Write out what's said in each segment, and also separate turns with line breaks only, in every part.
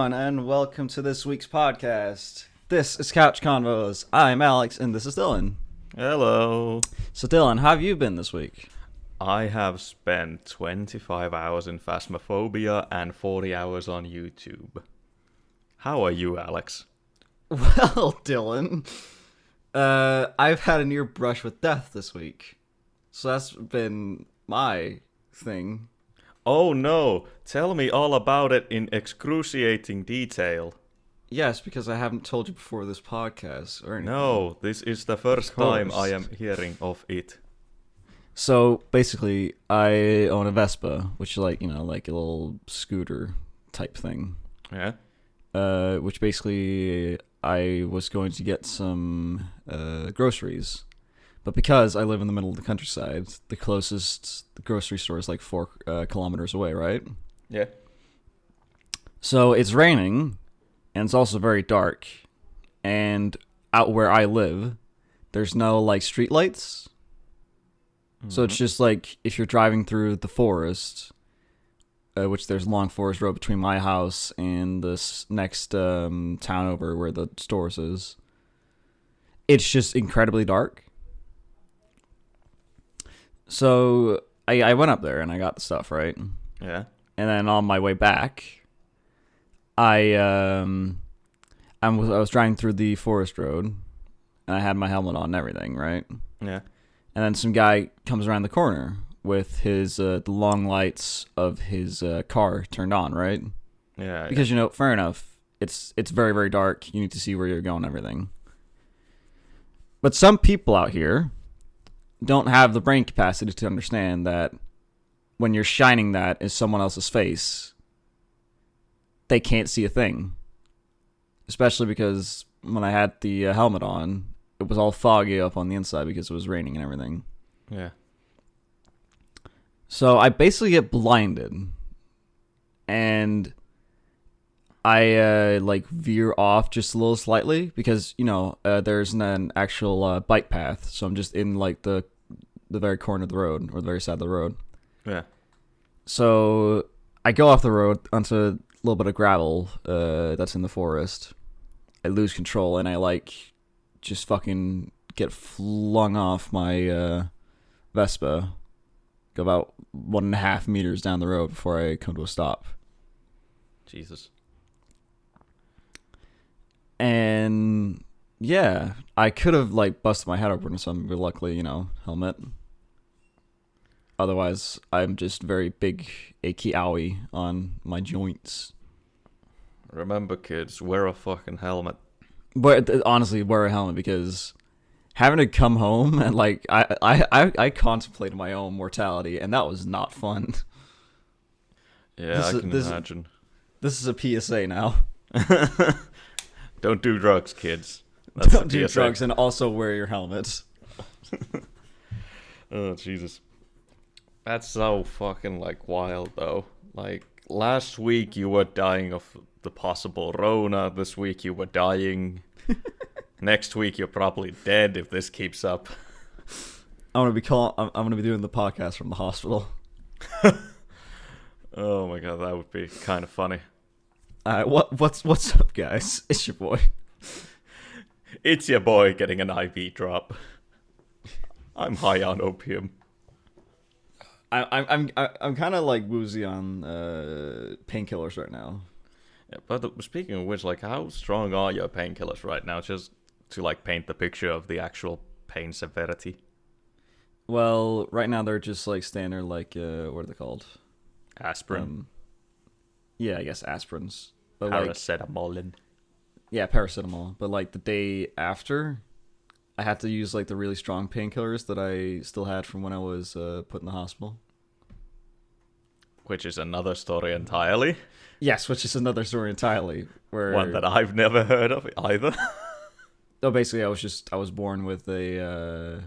everyone, and welcome to this week's podcast. This is Couch Convos. I'm Alex, and this is Dylan.
Hello.
So, Dylan, how have you been this week?
I have spent 25 hours in Phasmophobia and 40 hours on YouTube. How are you, Alex?
Well, Dylan, I've had a near brush with death this week. So that's been my thing.
Oh no, tell me all about it in excruciating detail.
Yes, because I haven't told you before this podcast or anything.
No, this is the first time I am hearing of it.
So basically, I own a Vespa, which is like a little scooter type thing.
Yeah?
Which basically I was going to get some groceries. But because I live in the middle of the countryside, the closest grocery store is like 4 kilometers away, right?
Yeah.
So it's raining, and it's also very dark. And out where I live, there's no like street lights. Mm-hmm. So it's just like if you're driving through the forest, which there's a long forest road between my house and this next town over where the stores is. It's just incredibly dark. So I went up there and I got the stuff, right?
Yeah.
And then on my way back, I was driving through the forest road, and I had my helmet on and everything, right?
Yeah.
And then some guy comes around the corner with his the long lights of his car turned on, right?
Yeah.
Because fair enough, it's very, very dark. You need to see where you're going and everything. But some people out here don't have the brain capacity to understand that when you're shining that in someone else's face, they can't see a thing. Especially because when I had the helmet on, it was all foggy up on the inside because it was raining and everything.
Yeah.
So I basically get blinded, and I veer off just a little slightly because there's an actual bike path, so I'm just in like the very corner of the road or the very side of the road.
Yeah.
So I go off the road onto a little bit of gravel that's in the forest. I lose control and I just fucking get flung off my Vespa. Go about 1.5 meters down the road before I come to a stop.
Jesus.
And yeah, I could have busted my head open or something, but luckily, helmet. Otherwise, I'm just very big achy owie on my joints.
Remember, kids, wear a fucking helmet.
But honestly, wear a helmet because having to come home and I contemplated my own mortality, and that was not fun.
Yeah, I can imagine.
This is a PSA now.
Don't do drugs, kids. That's
Don't do drugs, and also wear your helmets.
Oh, Jesus. That's so fucking wild, though. Last week you were dying of the possible Rona. This week you were dying. Next week you're probably dead if this keeps up.
I'm gonna be doing the podcast from the hospital.
Oh my god, that would be kind of funny.
What's up, guys? It's your boy.
It's your boy getting an IV drop. I'm high on opium.
I'm kind of woozy on painkillers right now.
Yeah, but speaking of which, how strong are your painkillers right now? Just to paint the picture of the actual pain severity.
Well, right now they're just standard what are they called?
Aspirin.
Yeah, I guess aspirins. But
paracetamol.
Yeah, paracetamol. But the day after, I had to use the really strong painkillers that I still had from when I was put in the hospital.
Which is another story entirely.
Yes, which is another story entirely.
One that I've never heard of either.
No, basically, I was born with a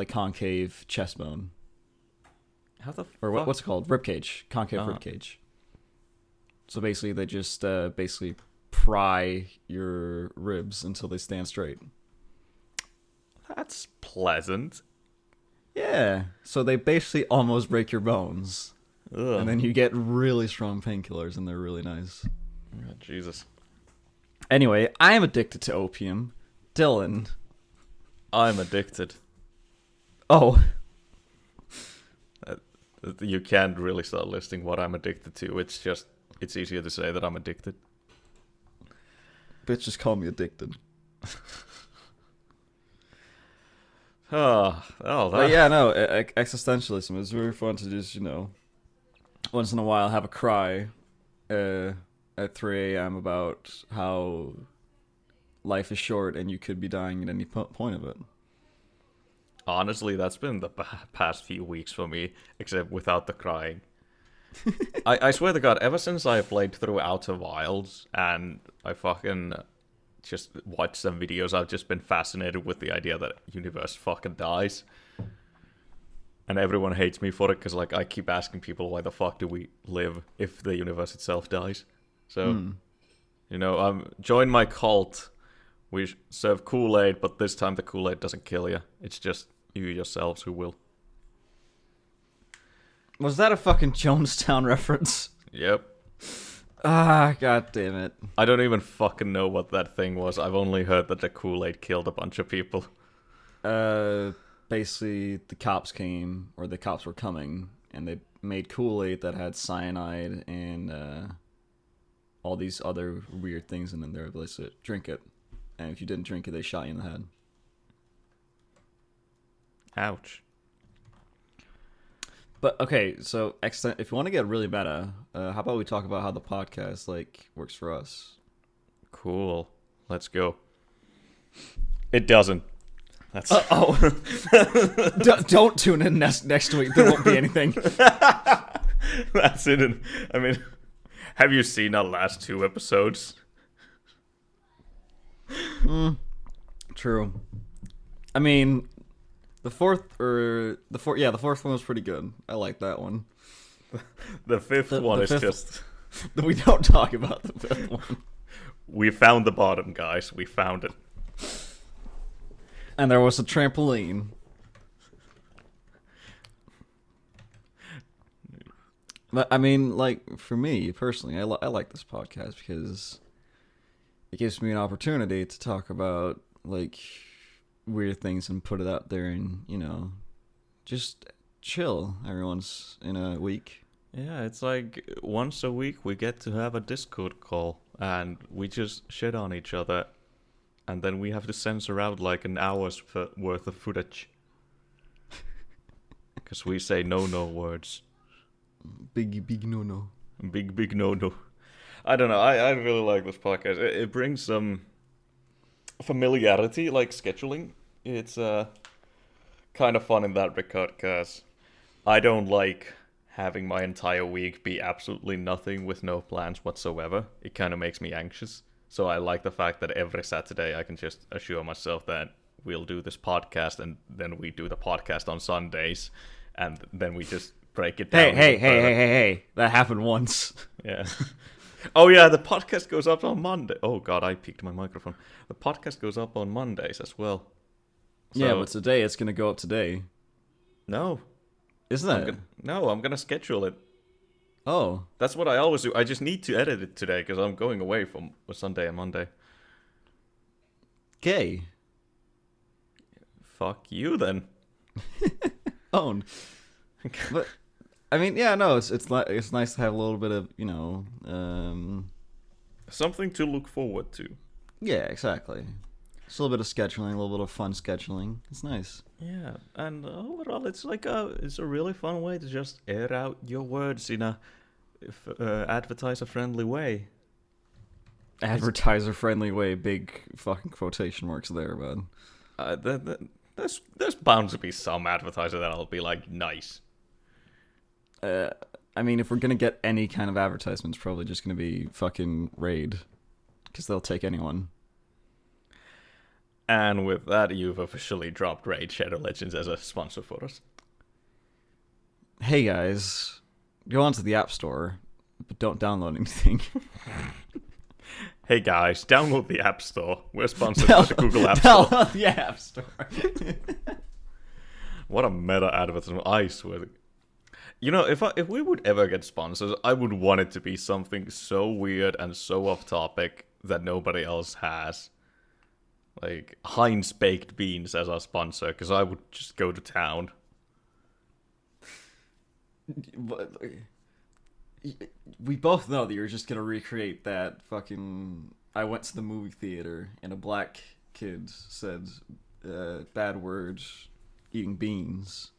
concave chest bone.
How the
or
fuck?
What's it called? Ribcage, concave ribcage. So basically, they just pry your ribs until they stand straight.
That's pleasant.
Yeah. So they basically almost break your bones.
Ugh.
And then you get really strong painkillers, and they're really nice.
Oh, Jesus.
Anyway, I am addicted to opium. Dylan.
I'm addicted.
Oh.
You can't really start listing what I'm addicted to. It's easier to say that I'm addicted.
Bitch, just call me addicted. But yeah, no, existentialism is very fun to just, once in a while have a cry at 3 a.m. about how life is short and you could be dying at any point of it.
Honestly, that's been the past few weeks for me, except without the crying. I swear to God, ever since I played through Outer Wilds and I fucking just watched some videos, I've just been fascinated with the idea that universe fucking dies. And everyone hates me for it, because like I keep asking people, why the fuck do we live if the universe itself dies? So, join my cult. We serve Kool-Aid, but this time the Kool-Aid doesn't kill you. It's just you yourselves who will.
Was that a fucking Jonestown reference?
Yep.
Ah, god damn it.
I don't even fucking know what that thing was. I've only heard that the Kool-Aid killed a bunch of people.
Basically, the cops came, or the cops were coming, and they made Kool-Aid that had cyanide and all these other weird things, and then they were able to drink it. And if you didn't drink it, they shot you in the head.
Ouch.
But okay, so if you want to get really meta, how about we talk about how the podcast works for us?
Cool. Let's go. It doesn't. That's
Don't tune in next week. There won't be anything.
That's it. I mean, have you seen our last 2 episodes?
True. I mean, the fourth one was pretty good. I like that one.
The fifth one is just...
We don't talk about the fifth one.
We found the bottom, guys. We found it.
And there was a trampoline. But I mean, for me personally, I like this podcast because it gives me an opportunity to talk about weird things and put it out there, and just chill every once in a week.
Yeah, it's like once a week we get to have a Discord call and we just shit on each other, and then we have to censor out an hour's worth of footage because we say no words.
Big no.
Big no. I don't know. I really like this podcast. It brings some familiarity, like scheduling. It's kind of fun in that regard, because I don't like having my entire week be absolutely nothing with no plans whatsoever. It kind of makes me anxious. So I like the fact that every Saturday I can just assure myself that we'll do this podcast, and then we do the podcast on Sundays, and then we just break it down.
Hey. That happened once.
Yeah. Oh yeah, the podcast goes up on Monday. Oh god, I peeked my microphone. The podcast goes up on Mondays as well. So,
yeah, but today it's going to go up today.
No.
Isn't it?
I'm going to schedule it.
Oh.
That's what I always do. I just need to edit it today because I'm going away from Sunday and Monday.
Gay.
Fuck you then.
Own. But I mean, yeah, no, it's nice to have a little bit of,
something to look forward to.
Yeah, exactly. Just a little bit of scheduling, a little bit of fun scheduling. It's nice.
Yeah, and overall, it's it's a really fun way to just air out your words in a advertiser-friendly way.
Advertiser-friendly way, big fucking quotation marks there, bud.
There's bound to be some advertiser that'll be nice.
I mean, if we're gonna get any kind of advertisement, it's probably just gonna be fucking Raid, because they'll take anyone.
And with that, you've officially dropped Raid Shadow Legends as a sponsor for us.
Hey guys, go onto the App Store, but don't download anything.
Hey guys, download the App Store. We're sponsored by the Google App Store.
Download the App Store.
What a meta advertisement, I swear. You know, if we would ever get sponsors, I would want it to be something so weird and so off topic that nobody else has. Like Heinz baked beans as our sponsor, because I would just go to town.
But we both know that you're just gonna recreate that fucking. I went to the movie theater and a black kid said bad words, eating beans.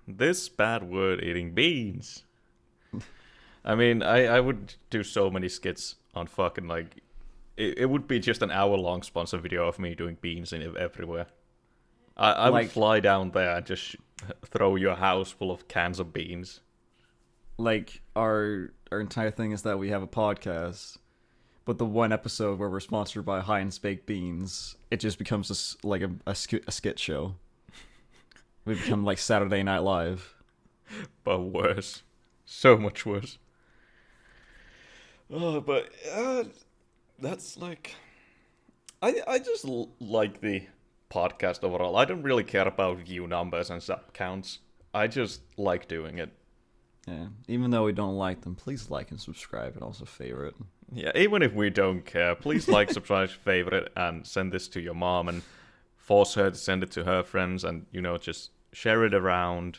This bad word eating beans. I mean, I would do so many skits on fucking like. It would be just an hour-long sponsor video of me doing beans in everywhere. I would fly down there and just throw your house full of cans of beans.
Like, our entire thing is that we have a podcast, but the one episode where we're sponsored by Heinz Baked Beans, it just becomes a skit show. We become like Saturday Night Live.
But worse. So much worse. Oh, but that's like... I just like the podcast overall. I don't really care about view numbers and sub counts. I just like doing it.
Yeah, even though we don't like them, please like and subscribe and also favorite.
Yeah, even if we don't care, please like, subscribe, favorite, and send this to your mom and force her to send it to her friends and, you know, just share it around.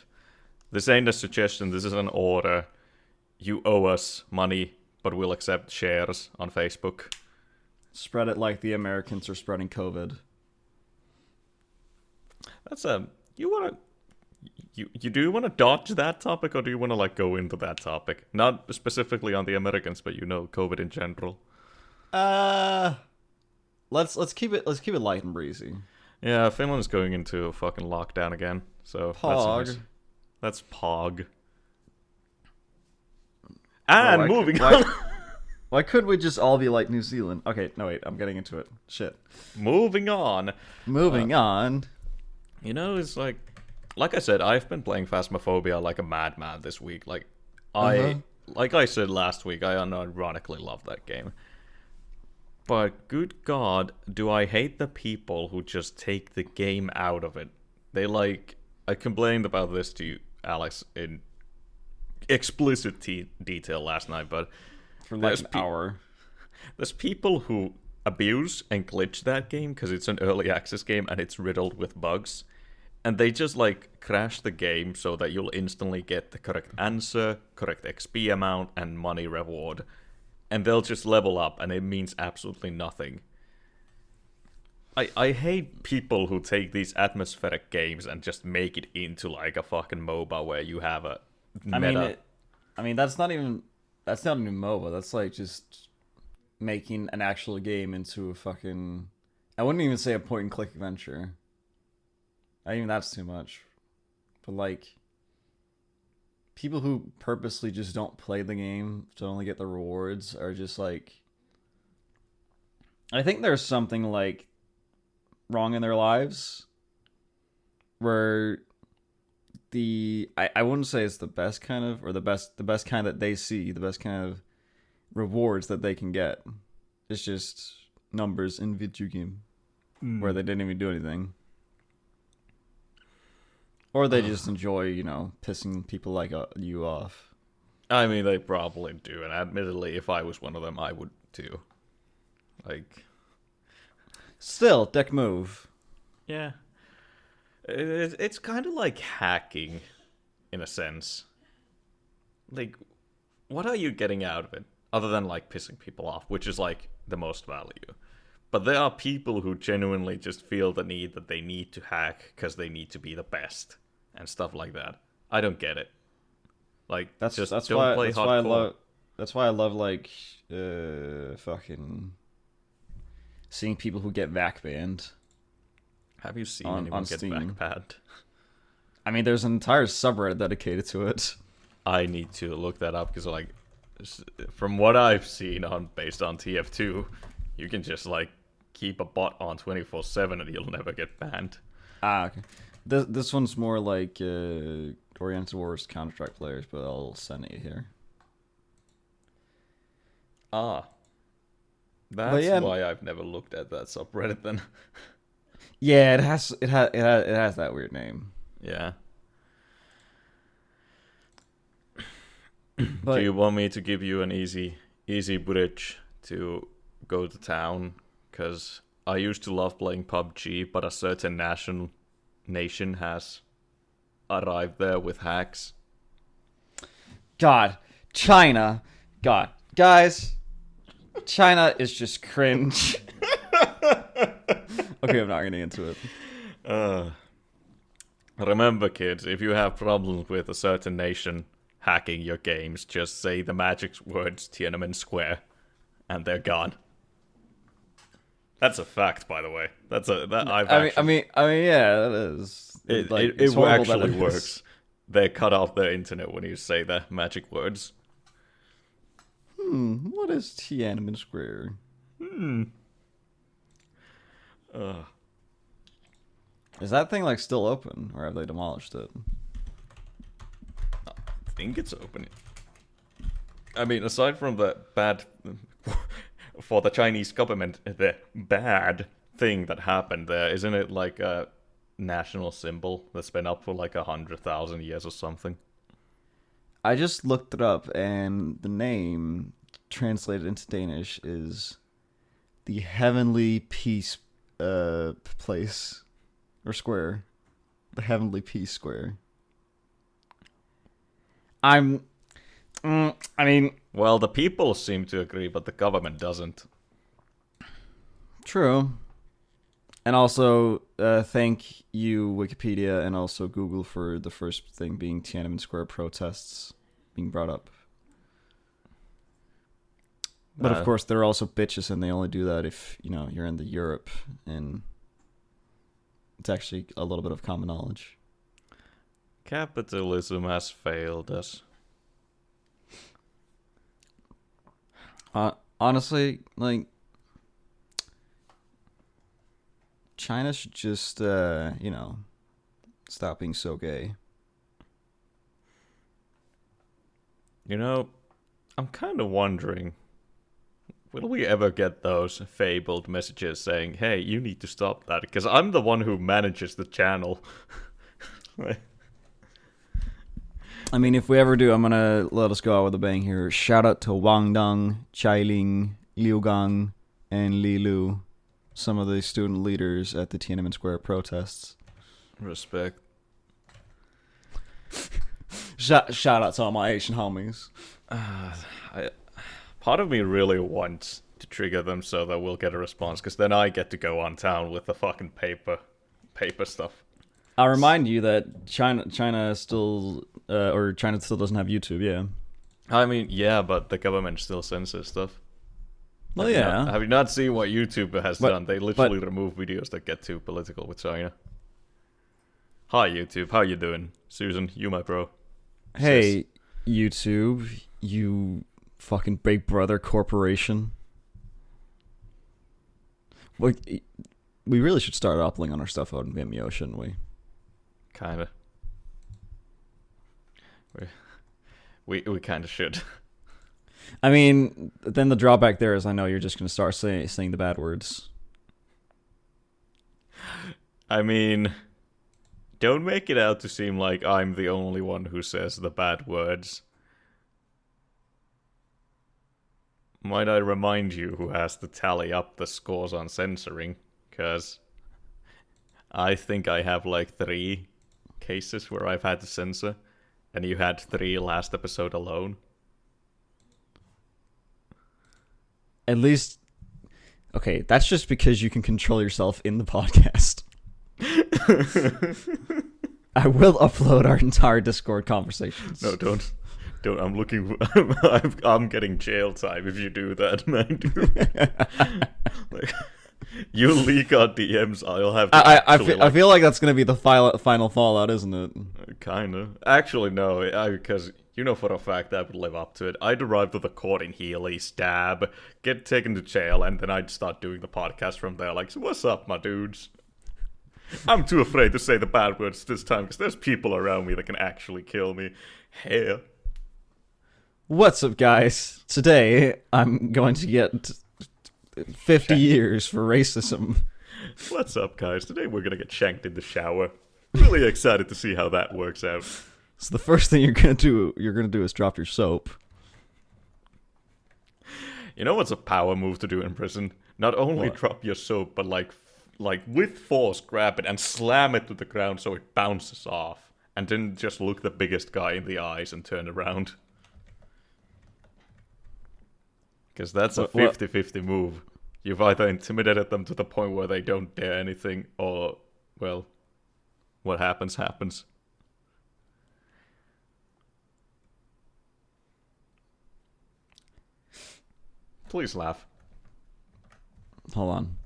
This ain't a suggestion, this is an order. You owe us money, but we'll accept shares on Facebook.
Spread it like the Americans are spreading COVID.
That's you do want to dodge that topic, or do you want to like go into that topic? Not specifically on the Americans, but you know, COVID in general.
Let's keep it light and breezy.
Yeah, Finland's going into a fucking lockdown again, so
Pog.
That's Pog. And
Why-
moving
why-
on.
Why couldn't we just all be like New Zealand? Okay, no wait, I'm getting into it. Shit.
Moving on.
Moving on.
You know, it's like I said, I've been playing Phasmophobia like a madman this week. Like I said last week, I unironically love that game. But good God, do I hate the people who just take the game out of it. They like, I complained about this to you, Alex, in explicit detail last night, but
For like an hour.
there's people who abuse and glitch that game because it's an early access game and it's riddled with bugs. And they just like crash the game so that you'll instantly get the correct answer, correct XP amount, and money reward. And they'll just level up and it means absolutely nothing. I hate people who take these atmospheric games and just make it into like a fucking MOBA where you have a meta.
I mean that's not even MOBA. That's like just making an actual game into a fucking. I wouldn't even say a point and click adventure. I think that's too much. But like, people who purposely just don't play the game to only get the rewards are just like. I think there's something like wrong in their lives where I wouldn't say it's the best kind of, or the best kind that they see, the best kind of rewards that they can get. It's just numbers in video game where they didn't even do anything. Or they just enjoy, you know, pissing people like you off.
I mean, they probably do, and admittedly, if I was one of them, I would too. Like,
Still, dick move.
yeah. It's kind of like hacking, in a sense. Like, what are you getting out of it? Other than, like, pissing people off, which is, like, the most value. But there are people who genuinely just feel the need that they need to hack because they need to be the best. And stuff like that. I don't get it. Like,
That's
don't
why
play
that's why I
hardcore.
love like fucking seeing people who get back banned.
Have you seen
on
anyone get
Steam.
backpanned?
I mean, there's an entire subreddit dedicated to it.
I need to look that up because, like, from what I've seen based on TF2, you can just like keep a bot on 24/7 and you'll never get banned.
Okay. This one's more like oriented towards Counter-Strike players, but I'll send it here.
That's
yeah.
why I've never looked at that subreddit then.
Yeah, it has that weird name.
Yeah.
But
Do you want me to give you an easy bridge to go to town? Because I used to love playing PUBG, but a certain nation has arrived there with hacks.
God, China. God, guys, China is just cringe. Okay, I'm not getting into it.
Remember, kids, if you have problems with a certain nation hacking your games, just say the magic words Tiananmen Square, and they're gone. That's a fact, by the way.
I mean, yeah, that is.
It
it's horrible that
actually
it is.
works. They cut off the internet when you say the magic words.
What is Tiananmen Square? Is that thing like still open, or have they demolished it?
I think it's open. I mean, aside from the bad for the Chinese government, the bad thing that happened there, isn't it like a national symbol that's been up for like 100,000 years or something?
I just looked it up, and the name translated into Danish is the Heavenly Peace place or square, the Heavenly Peace Square. I mean,
Well, the people seem to agree, but the government doesn't.
true. And also, thank you, Wikipedia, and also Google for the first thing being Tiananmen Square protests being brought up. But of course, they're also bitches, and they only do that if, you're in the Europe, and it's actually a little bit of common knowledge.
Capitalism has failed us.
Honestly, like, China should just, stop being so gay.
I'm kind of wondering, will we ever get those fabled messages saying, hey, you need to stop that? Because I'm the one who manages the channel. Right.
I mean, if we ever do, I'm gonna let us go out with a bang here. Shout out to Wang Dong, Chai Ling, Liu Gang, and Li Lu, some of the student leaders at the Tiananmen Square protests.
Respect.
Shout out to all my Asian homies.
Part of me really wants to trigger them so that we'll get a response, because then I get to go on town with the fucking paper stuff.
I'll remind you that China still doesn't have YouTube, yeah.
I mean, yeah, but the government still censors stuff.
Well, yeah.
Have you not seen what YouTube has done? They literally remove videos that get too political with China. Hi, YouTube. How you doing? Susan, you my bro.
Hey, YouTube, you fucking Big Brother corporation. We really should start uploading on our stuff out in Vimeo, shouldn't we?
Kinda. We kinda should.
I mean, then the drawback there is I know you're just going to start saying the bad words.
I mean, don't make it out to seem like I'm the only one who says the bad words. Might I remind you who has to tally up the scores on censoring? Because I think I have like 3 cases where I've had to censor, and you had 3 last episode alone.
At least, okay, that's just because you can control yourself in the podcast. I will upload our entire Discord conversations.
No, don't. I'm looking. I'm getting jail time if you do that, man. Like, you leak our DMs, I'll have to.
I feel like that's gonna be the final fallout, isn't it?
Kinda. Actually, no. Because you know for a fact I would live up to it. I'd arrive to the court in Healy, stab, get taken to jail, and then I'd start doing the podcast from there. Like, so what's up, my dudes? I'm too afraid to say the bad words this time because there's people around me that can actually kill me. Hey.
What's up, guys? Today, I'm going to get 50 years for racism.
What's up, guys? Today we're gonna get shanked in the shower. Really excited to see how that works out.
So the first thing you're gonna do is drop your soap.
You know what's a power move to do in prison? Not only drop your soap, but like with force, grab it and slam it to the ground so it bounces off, and then just look the biggest guy in the eyes and turn around. Because that's a 50-50 move. You've either intimidated them to the point where they don't dare anything, or, well, what happens, happens. Please laugh.
Hold on.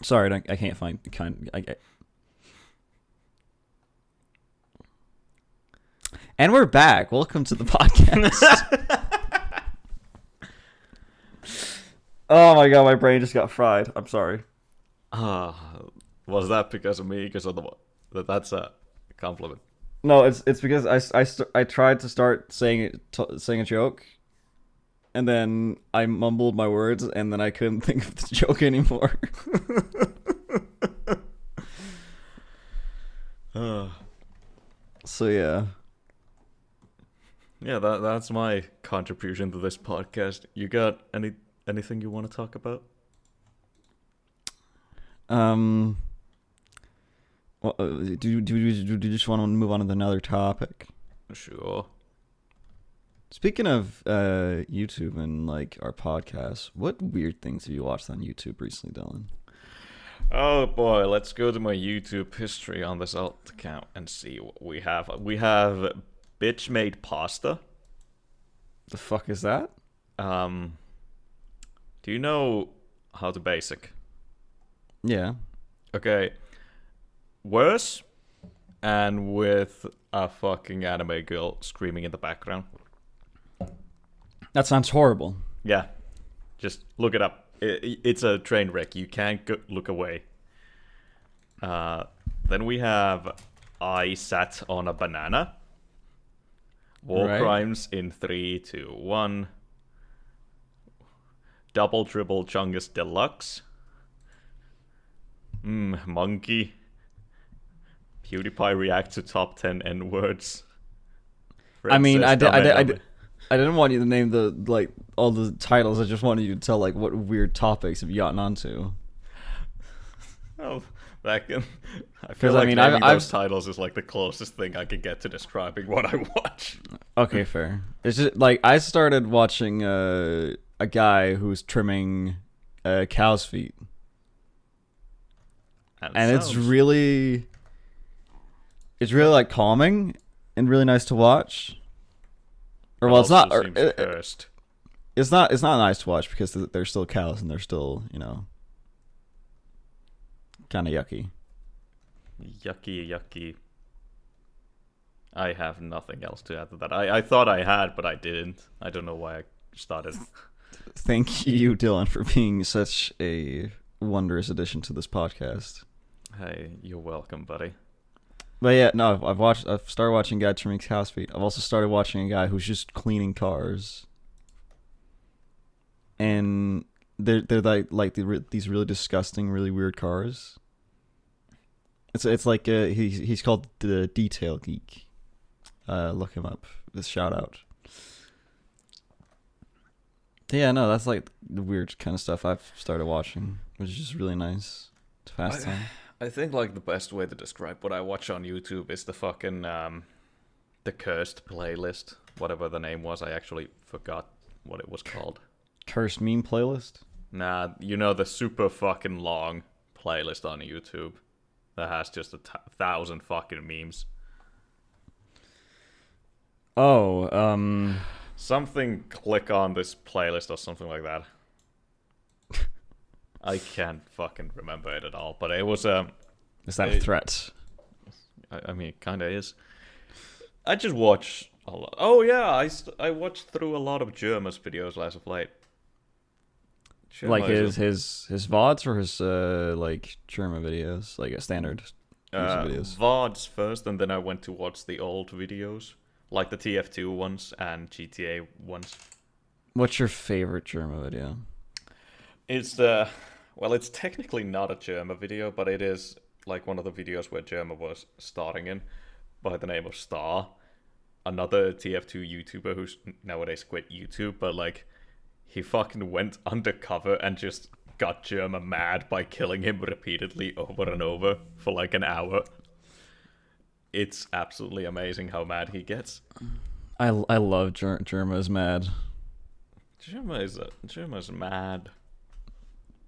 Sorry, I can't find And we're back. Welcome to the podcast. Oh my god, my brain just got fried. I'm sorry.
Was that because of me? Because of that's a compliment.
No, it's because I tried to start saying a joke, and then I mumbled my words, and then I couldn't think of the joke anymore. So yeah.
Yeah, that's my contribution to this podcast. You got anything you want to talk about?
Well, do you just want to move on to another topic?
Sure.
Speaking of YouTube and like our podcast, what weird things have you watched on YouTube recently, Dylan?
Oh boy, let's go to my YouTube history on this alt account and see what we have. We have Bitch Made Pasta.
The fuck is that?
Do you know How to Basic?
Yeah.
Okay. Worse, and with a fucking anime girl screaming in the background.
That sounds horrible.
Yeah. Just look it up. It's a train wreck. You can't look away. Then we have I Sat on a Banana. War Crimes in 3, 2, 1. Double Dribble Chungus Deluxe. Monkey. PewDiePie react to top 10 N-words.
I mean, I didn't want you to name all the titles. I just wanted you to tell like what weird topics have you gotten onto.
Oh, that can. I feel like naming those titles is like the closest thing I could get to describing what I watch.
Okay, fair. It's just like I started watching a guy who's trimming cow's feet, and it's really like calming and really nice to watch. Or well, it's not. It's not nice to watch because they're still cows and they're still, kind of yucky.
Yucky. I have nothing else to add to that. I thought I had, but I didn't. I don't know why I started.
Thank you, Dylan, for being such a wondrous addition to this podcast.
Hey, you're welcome, buddy.
But yeah, no, I've started watching a guy trimming cow's feet. I've also started watching a guy who's just cleaning cars. And they're these really disgusting, really weird cars. It's like he's called the Detail Geek. Look him up. This shout out. Yeah, no, that's like the weird kind of stuff I've started watching, which is just really nice to pass time.
I think like the best way to describe what I watch on YouTube is the fucking the cursed playlist, whatever the name was. I actually forgot what it was called.
Cursed meme playlist?
Nah, the super fucking long playlist on YouTube that has just 1,000 fucking memes.
Oh,
something click on this playlist or something like that. I can't fucking remember it at all, but it was
is that a threat?
I mean, it kind of is. I just watch a lot. Oh yeah, I watched through a lot of Jerma's videos last of late.
Like his VODs or his like German videos, like a standard videos.
VODs first, and then I went to watch the old videos, like the TF2 ones and GTA ones.
What's your favorite German video?
It's it's technically not a German video, but it is like one of the videos where Germa was starring in by the name of Star, another TF2 YouTuber who's nowadays quit YouTube, but like he fucking went undercover and just got Germa mad by killing him repeatedly over and over for like an hour. It's absolutely amazing how mad he gets.
I love Germa's mad.
Germa's mad.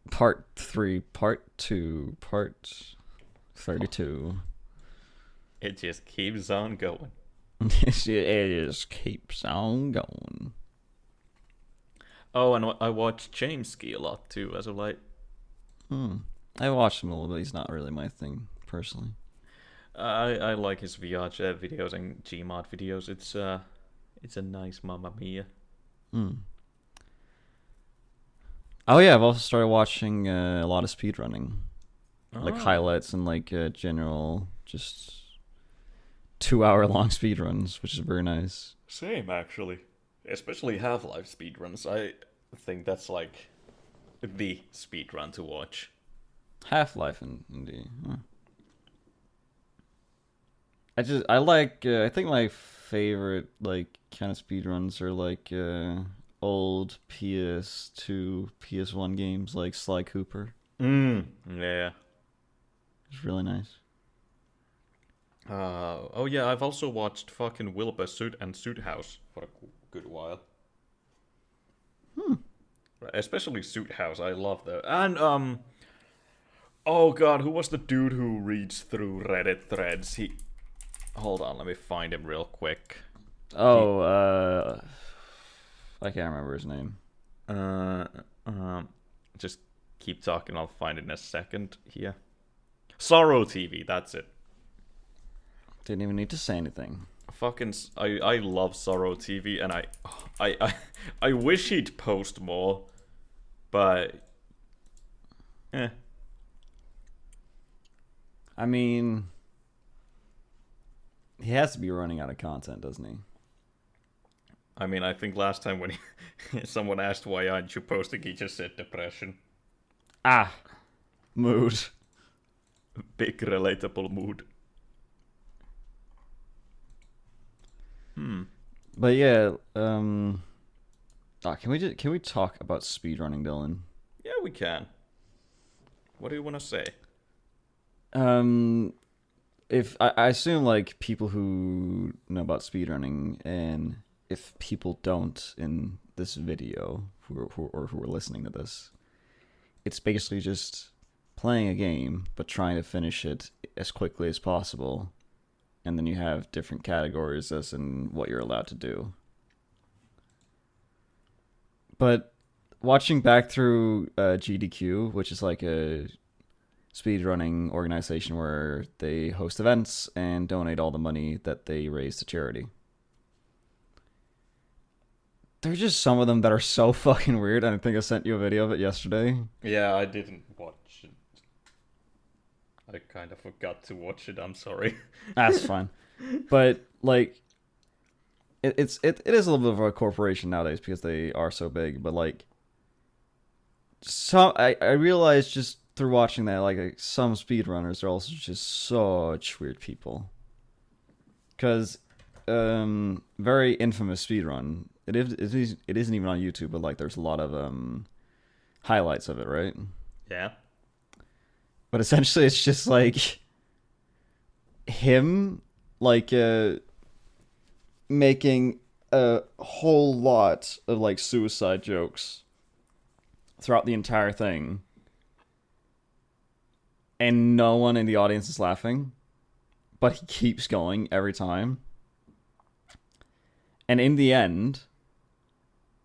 Part 3, Part 2, Part 32.
It just keeps on going.
It just keeps on going.
Oh, and I watched James Ski a lot too, as of late.
I watched him a little bit. He's not really my thing, personally.
I like his VR chat videos and Gmod videos. It's a nice Mamma Mia.
Oh yeah, I've also started watching a lot of speedrunning. Like highlights and like general, just 2-hour long speedruns, which is very nice.
Same, actually. Especially Half-Life speedruns. I think that's like the speedrun to watch.
Half-Life, indeed. Huh. I think my favorite like kind of speedruns are like old PS2, PS1 games like Sly Cooper.
Yeah.
It's really nice.
Oh yeah, I've also watched fucking Wilbur Suit and Suit House for a good while. Especially Suit House, I love that. And oh god, who was the dude who reads through Reddit threads? Hold on, let me find him real quick.
I can't remember his name.
Just keep talking, I'll find it in a second here. Sorrow TV, that's it.
Didn't even need to say anything.
Fucking, I love Sorrow TV, and I wish he'd post more, but
I mean, he has to be running out of content, doesn't he?
I mean, I think last time when someone asked why aren't you posting, he just said depression.
Mood.
Big relatable mood.
But yeah, can we talk about speedrunning, Dylan?
Yeah, we can. What do you want to say?
If I assume like people who know about speedrunning, and if people don't in this video who are listening to this, it's basically just playing a game but trying to finish it as quickly as possible. And then you have different categories as in what you're allowed to do. But watching back through GDQ, which is like a speedrunning organization where they host events and donate all the money that they raise to charity. There's just some of them that are so fucking weird, and I think I sent you a video of it yesterday.
Yeah, I didn't watch it. I kind of forgot to watch it, I'm sorry.
That's fine. But, like, it is a little bit of a corporation nowadays because they are so big, but, like, I realized just through watching that, like some speedrunners are also just such weird people. Because, very infamous speedrun, it isn't even on YouTube, but, like, there's a lot of, highlights of it, right?
Yeah.
But essentially, it's just like him, like making a whole lot of like suicide jokes throughout the entire thing, and no one in the audience is laughing, but he keeps going every time. And in the end,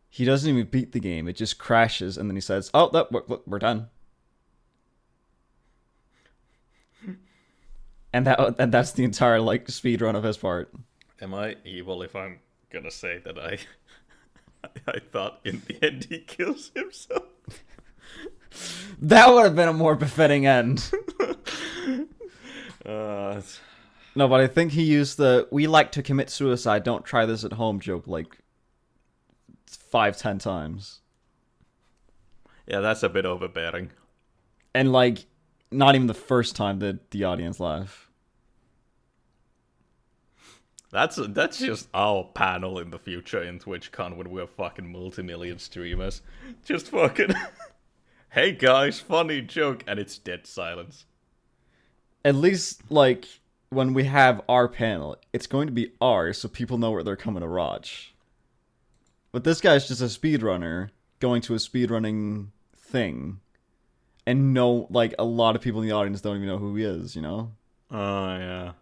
he doesn't even beat the game; it just crashes, and then he says, "Oh, we're done." And that's the entire like speed run of his part.
Am I evil if I'm gonna say that I thought in the end he kills himself?
That would have been a more befitting end. No, but I think he used the "we like to commit suicide, don't try this at home" joke like 5-10 times.
Yeah, that's a bit overbearing.
And like not even the first time that the audience laugh.
That's just our panel in the future in TwitchCon when we're fucking multi-million streamers. Just fucking, hey guys, funny joke, and it's dead silence.
At least, like, when we have our panel, it's going to be ours, so people know where they're coming to watch. But this guy's just a speedrunner going to a speedrunning thing. And like, a lot of people in the audience don't even know who he is, you know?
Oh, yeah.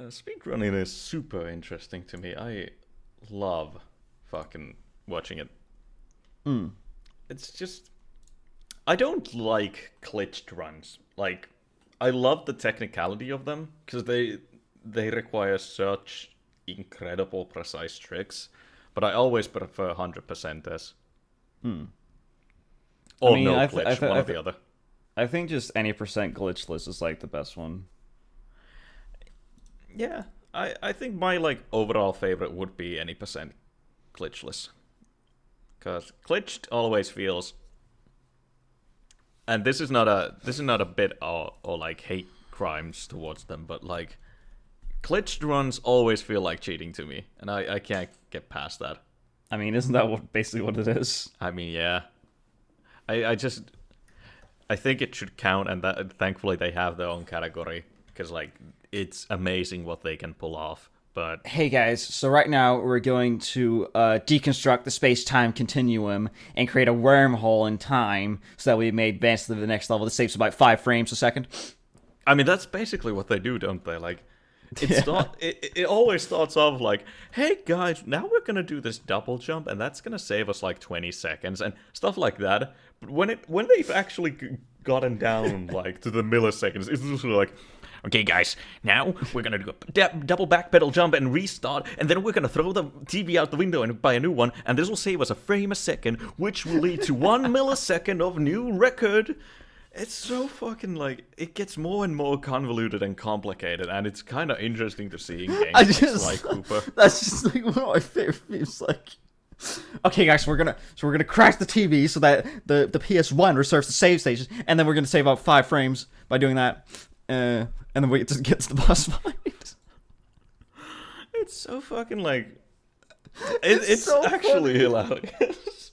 Speedrunning is super interesting to me. I love fucking watching it. It's just... I don't like glitched runs. Like, I love the technicality of them, because they require such incredible precise tricks, but I always prefer 100%ers. Or
I mean,
no glitch, one or the other.
I think just any percent glitchless is, like, the best one.
Yeah, I think my, like, overall favorite would be any percent glitchless. Because glitched always feels... And this is not a bit or like hate crimes towards them, but like glitched runs always feel like cheating to me, and I can't get past that.
I mean, isn't that basically what it is?
I mean, yeah. I think it should count, and that thankfully they have their own category, because like it's amazing what they can pull off. But
hey guys, so right now we're going to deconstruct the space-time continuum and create a wormhole in time so that we may advance to the next level. This saves about 5 frames a second.
I mean, that's basically what they do, don't they? Like, it always starts off like, hey guys, now we're gonna do this double jump, and that's gonna save us like 20 seconds and stuff like that. But when they've actually gotten down like to the milliseconds, it's just like, okay, guys, now we're going to do a double backpedal jump and restart, and then we're going to throw the TV out the window and buy a new one, and this will save us a frame a second, which will lead to 1 millisecond of new record. It's so fucking, like, it gets more and more convoluted and complicated, and it's kind of interesting to see in games like Cooper.
That's just, like, one of my favorite memes, like... Okay, guys, we're gonna crash the TV so that the PS1 reserves the save station, and then we're gonna save about 5 frames by doing that. And then we just get to the boss fight.
It's so fucking like... It's so actually funny. Hilarious.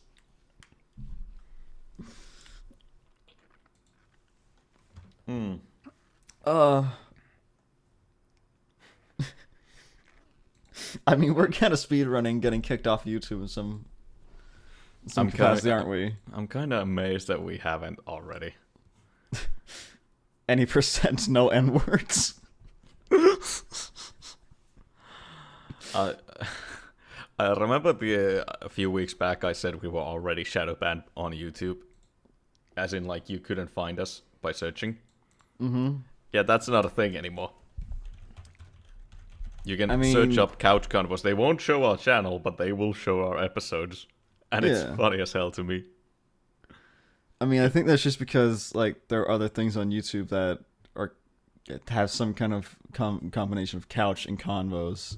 I mean, we're kind of speedrunning, getting kicked off YouTube in some capacity, aren't we?
I'm kind of amazed that we haven't already.
Any percent no N-words.
I remember a few weeks back I said we were already shadow banned on YouTube. As in, like, you couldn't find us by searching. Yeah, that's not a thing anymore. You can search up Couch Convos. They won't show our channel, but they will show our episodes. And it's funny as hell to me.
I mean, I think that's just because, like, there are other things on YouTube that have some kind of combination of couch and convos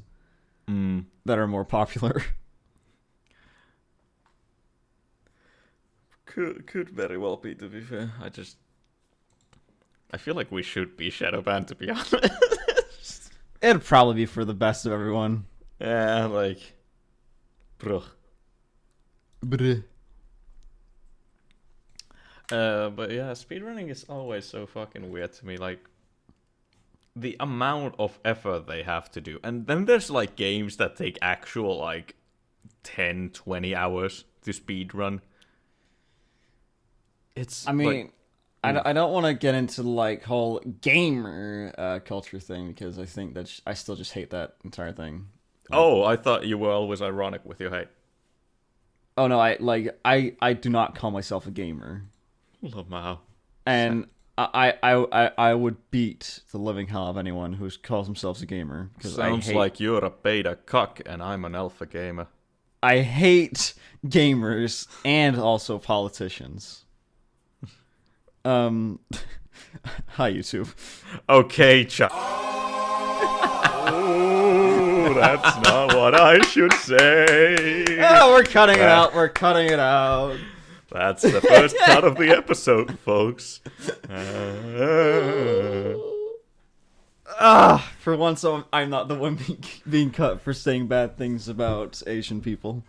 that are more popular.
Could very well be, to be fair. I feel like we should be shadow banned, to be honest.
It'd probably be for the best of everyone.
Yeah, like... Bruh. But yeah, speedrunning is always so fucking weird to me. Like, the amount of effort they have to do. And then there's, like, games that take actual, like, 10, 20 hours to speedrun. It's...
I mean... Like, I don't want to get into, like, whole gamer culture thing, because I think that I still just hate that entire thing.
Oh, I thought you were always ironic with your hate.
Oh no, I do not call myself a gamer.
Lamau.
And I would beat the living hell of anyone who calls themselves a gamer.
Sounds like you're a beta cuck and I'm an alpha gamer.
I hate gamers and also politicians. Hi YouTube.
Okay, Chuck. Oh, that's not what I should say.
Oh, we're cutting it out. We're cutting it out.
That's the first cut of the episode, folks.
For once, I'm not the one being cut for saying bad things about Asian people.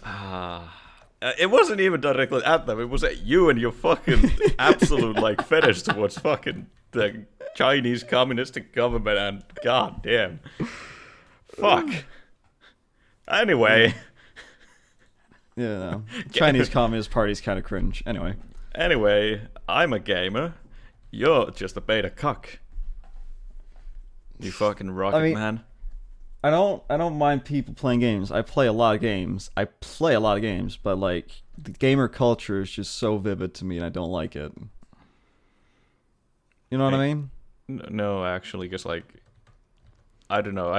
It wasn't even directly at them. It was at you and your fucking absolute like fetish towards fucking the Chinese communistic government. And goddamn, fuck. Anyway.
Yeah, no. Chinese Communist Party's kind of cringe.
Anyway, I'm a gamer. You're just a beta cuck. You fucking rocket man.
I don't mind people playing games. I play a lot of games. But like the gamer culture is just so vivid to me, and I don't like it. You know what I mean?
No, actually, because like, I don't know.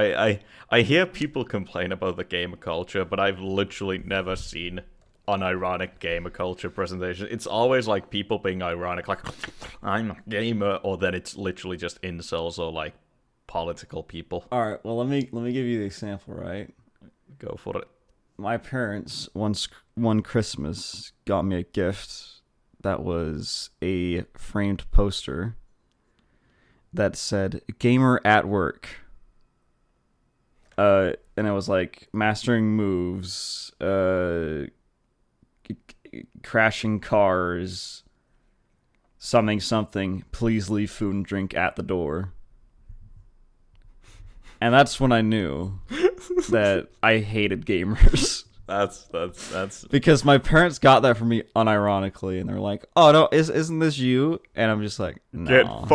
I hear people complain about the gamer culture, but I've literally never seen unironic gamer culture presentation. It's always like people being ironic, like I'm a gamer, or then it's literally just incels or like political people.
All right. Well, let me give you the example. Right.
Go for it.
My parents one Christmas got me a gift that was a framed poster that said "Gamer at Work." And it was like mastering moves, crashing cars, something. Please leave food and drink at the door. And that's when I knew that I hated gamers.
That's
because my parents got that for me unironically, and they're like, "Oh no, isn't this you?" And I'm just like, "No."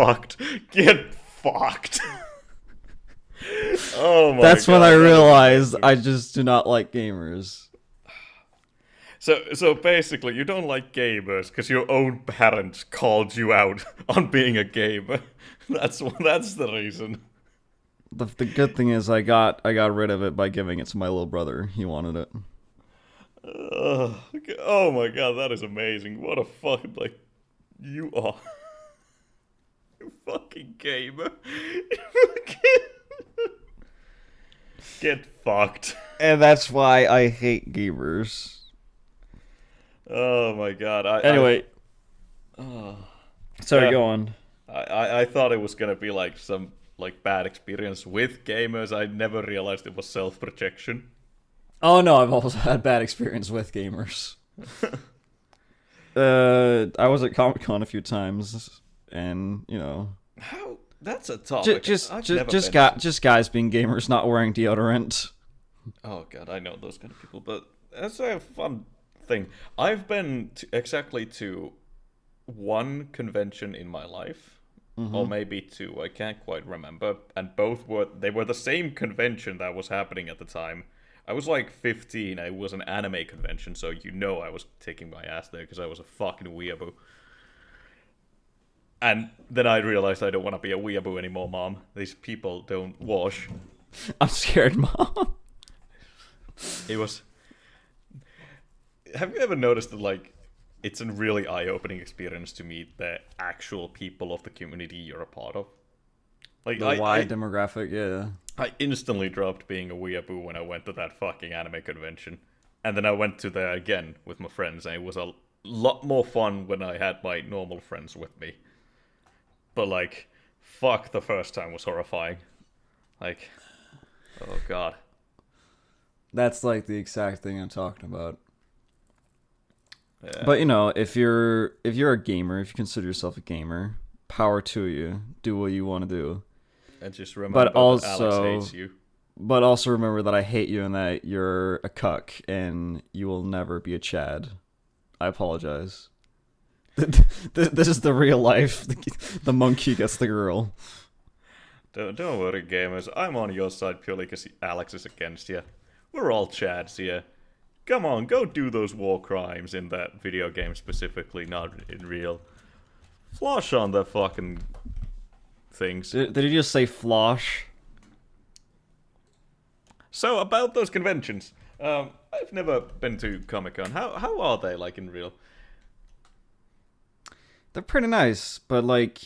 Get fucked. Oh my!
That's when I realized I just do not like gamers.
So basically, you don't like gamers because your own parents called you out on being a gamer. That's the reason.
The good thing is I got rid of it by giving it to my little brother. He wanted it.
Oh my god, that is amazing! What a fucking like you are. You fucking gamer. Get fucked.
And that's why I hate gamers.
Oh my god.
Sorry, go on.
I thought it was gonna be like some like bad experience with gamers. I never realized it was self-projection.
Oh no, I've also had bad experience with gamers. I was at Comic-Con a few times, and you know.
How? That's a topic.
Just guys being gamers, not wearing deodorant.
Oh god, I know those kind of people, but that's a fun thing. I've been exactly to one convention in my life, or maybe two. I can't quite remember, and both were the same convention that was happening at the time. I was like 15. It was an anime convention, so you know I was taking my ass there because I was a fucking weeaboo. And then I realized I don't want to be a weeaboo anymore, Mom. These people don't wash.
I'm scared, Mom.
It was... Have you ever noticed that, like, it's a really eye-opening experience to meet the actual people of the community you're a part of? Like,
the wide demographic, yeah.
I instantly dropped being a weeaboo when I went to that fucking anime convention. And then I went to there again with my friends, and it was a lot more fun when I had my normal friends with me. But, like, fuck, the first time was horrifying. Like, oh god.
That's, like, the exact thing I'm talking about.
Yeah.
But, you know, if you're a gamer, if you consider yourself a gamer, power to you. Do what you want to do.
And just remember that Alex hates you.
But also remember that I hate you and that you're a cuck and you will never be a Chad. I apologize. This is the real life. The monkey gets the girl.
Don't worry, gamers. I'm on your side purely because Alex is against you. We're all Chads here. Come on, go do those war crimes in that video game specifically, not in real. Flosh on the fucking things.
Did you just say flosh?
So, about those conventions. I've never been to Comic-Con. How are they, like, in real?
They're pretty nice, but, like,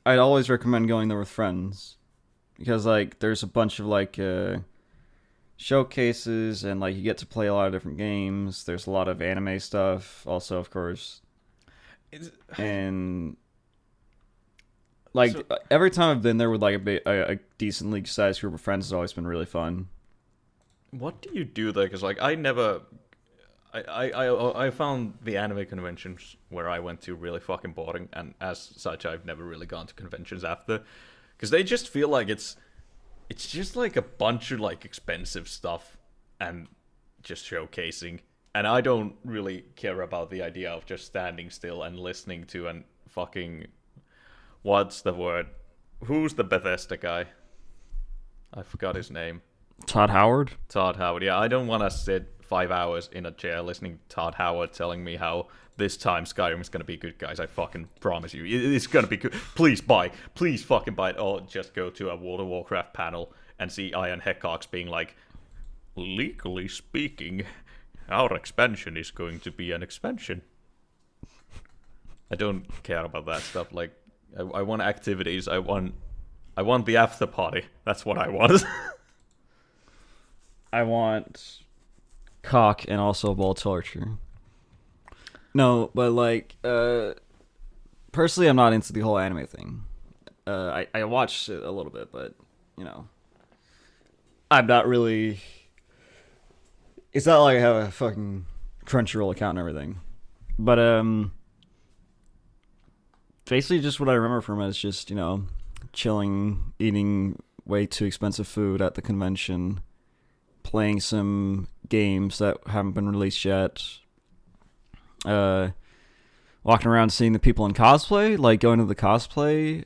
I'd always recommend going there with friends. Because, like, there's a bunch of, like, showcases, and like you get to play a lot of different games. There's a lot of anime stuff, also, of course, and like every time I've been there with like a decently sized group of friends, has always been really fun.
What do you do there? Because like I never, I found the anime conventions where I went to really fucking boring, and as such, I've never really gone to conventions after, because they just feel like it's just like a bunch of like expensive stuff and just showcasing, and I don't really care about the idea of just standing still and listening to and fucking, what's the word? Who's the Bethesda guy? I forgot his name.
Todd Howard?
Todd Howard, yeah. I don't want to sit 5 hours in a chair listening to Todd Howard telling me how this time Skyrim is going to be good, guys. I fucking promise you. It's going to be good. Please buy. Please fucking buy it. Or just go to a World of Warcraft panel and see Iron Heckox being like, legally speaking, our expansion is going to be an expansion. I don't care about that stuff. Like, I want activities. I want the after party. That's what I want.
I want cock and also ball torture. No, but like, personally, I'm not into the whole anime thing. I watched it a little bit, but you know, I'm not really. It's not like I have a fucking Crunchyroll account and everything, but basically, just what I remember from it is just, you know, chilling, eating way too expensive food at the convention, playing some games that haven't been released yet, walking around seeing the people in cosplay, like going to the cosplay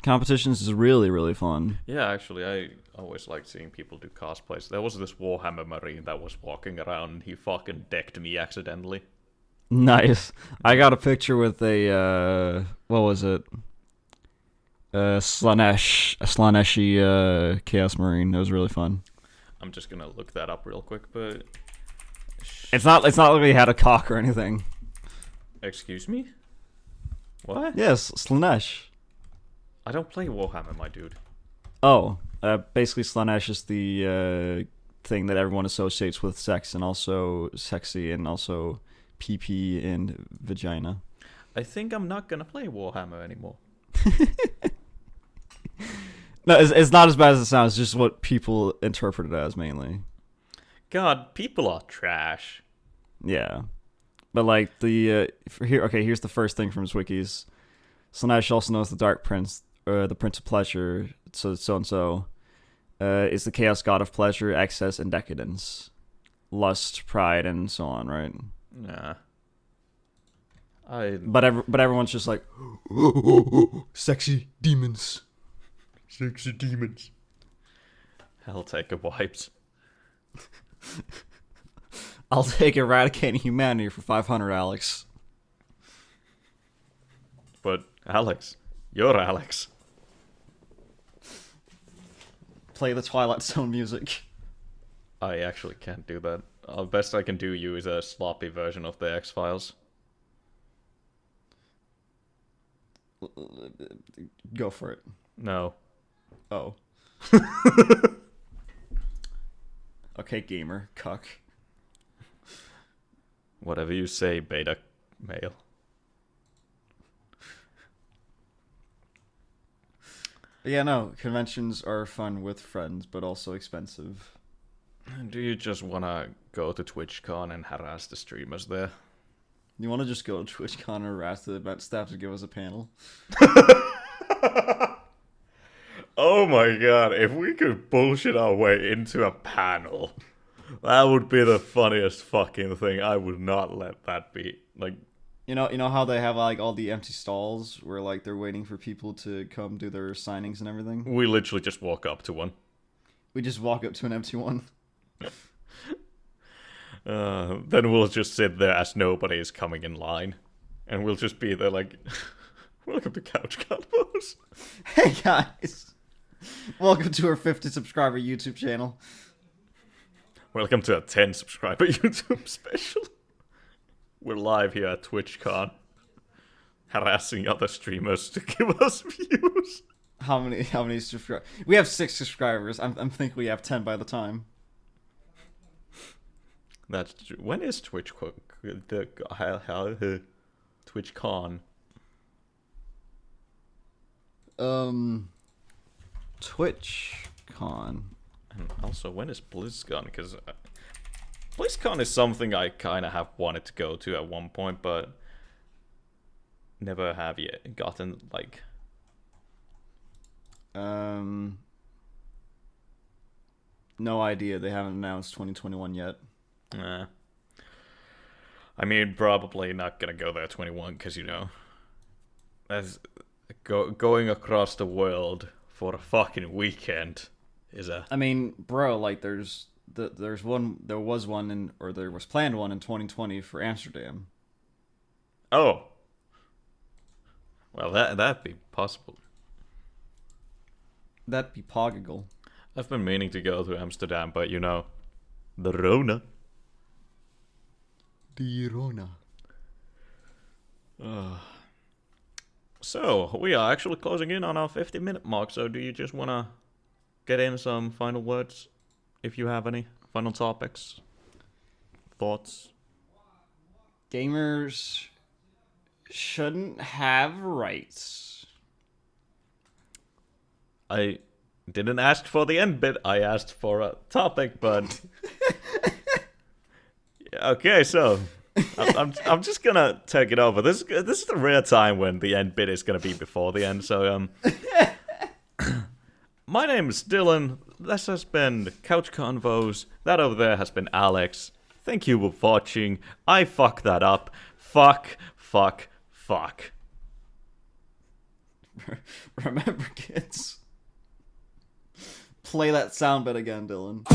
competitions is really, really fun.
Yeah, actually, I always liked seeing people do cosplays. There was this Warhammer Marine that was walking around, and he fucking decked me accidentally.
Nice. I got a picture with a, what was it? Slaneshi Chaos Marine. It was really fun.
I'm just gonna look that up real quick, but
it's not like he had a cock or anything.
Excuse me? What?
Yes, Slanesh.
I don't play Warhammer, my dude.
Oh, basically Slanesh is the thing that everyone associates with sex and also sexy and also PP and vagina.
I think I'm not gonna play Warhammer anymore.
No, it's not as bad as it sounds. It's just what people interpret it as mainly.
God, people are trash.
Yeah, but like here's the first thing from his wikis. Slanesh, also known as the Dark Prince, the Prince of Pleasure, so and so, is the chaos god of pleasure, excess, and decadence, lust, pride, and so on. Right?
Nah.
But everyone's just like, sexy demons.
Sexy demons. Helltaker vibes.
I'll take eradicating humanity for 500, Alex.
But Alex, you're Alex.
Play the Twilight Zone music.
I actually can't do that. The best I can do you is a sloppy version of the X-Files.
Go for it.
No.
Oh. Okay, gamer. Cuck.
Whatever you say, beta male.
Yeah, no. Conventions are fun with friends, but also expensive.
Do you just want to go to TwitchCon and harass the streamers there?
You want to just go to TwitchCon and harass the event staff to give us a panel?
Oh my god, if we could bullshit our way into a panel, that would be the funniest fucking thing. I would not let that be. Like,
you know how they have like all the empty stalls where like they're waiting for people to come do their signings and everything?
we literally just walk up to one.
We just walk up to an empty one.
Then we'll just sit there as nobody is coming in line. And we'll just be there like, welcome to Couch Convos.
Hey guys! Welcome to our 50 subscriber YouTube channel.
Welcome to a 10 subscriber YouTube special. We're live here at TwitchCon, harassing other streamers to give us views.
How many subscribers? We have 6 subscribers. I'm thinking we have 10 by the time.
That's true. When is TwitchCon?
TwitchCon.
And also, when is BlizzCon? Because BlizzCon is something I kind of have wanted to go to at one point, but never have yet gotten, like...
No idea. They haven't announced 2021 yet.
Nah. I mean, probably not gonna go there 21, because, as going across the world for a fucking weekend is a...
I mean, bro, like there was planned one in 2020 for Amsterdam.
Oh. Well, that'd be possible.
That'd be poggigle.
I've been meaning to go to Amsterdam, but the Rona.
The Rona.
So, we are actually closing in on our 50-minute mark, so do you just want to get in some final words, if you have any final topics, thoughts?
Gamers shouldn't have rights.
I didn't ask for the end bit, I asked for a topic, but... Okay, so... I'm just gonna take it over. This is the rare time when the end bit is gonna be before the end. So my name is Dylan. This has been Couch Convos. That over there has been Alex. Thank you for watching. I fucked that up. Fuck.
Remember, kids. Play that sound bit again, Dylan.